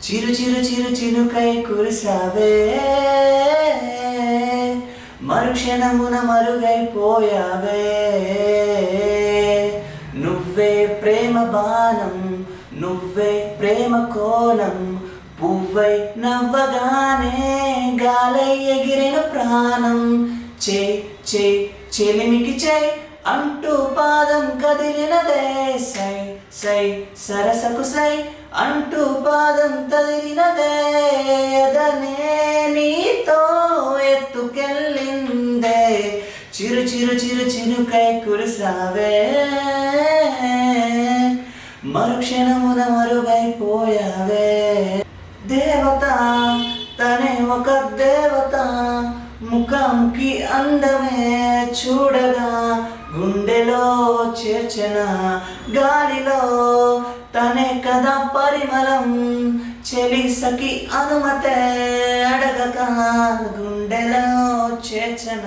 చిరు చిరు చిరు చినుకై కురిసావే, మరుక్షణమున మరుగైపోయావే. నువ్వే ప్రేమ బాణం, నువ్వే ప్రేమ కోణం, పువ్వై నవ్వగానే గాలై ఎగిరిన ప్రాణం. చే చే చెలిమికి చై అంటూ పాదం కదిలినదే, సై సై సరసకు సై అంటూ పాదం కదిలినదే. అదనే నీతో ఎత్తుకెళ్ళిందే, చిరు చిరు చిరు చినుకై కురిసావే, మరుక్షణమున మరుగైపోయావే. దేవత తనే ఒక దేవత, ముఖాముఖి అందమే చూడగా గుండెలో చేర్చన. గాలిలో తనే కదా పరిమళం, చెలి సఖి అనుమతే అడగక గుండెలో చేర్చన.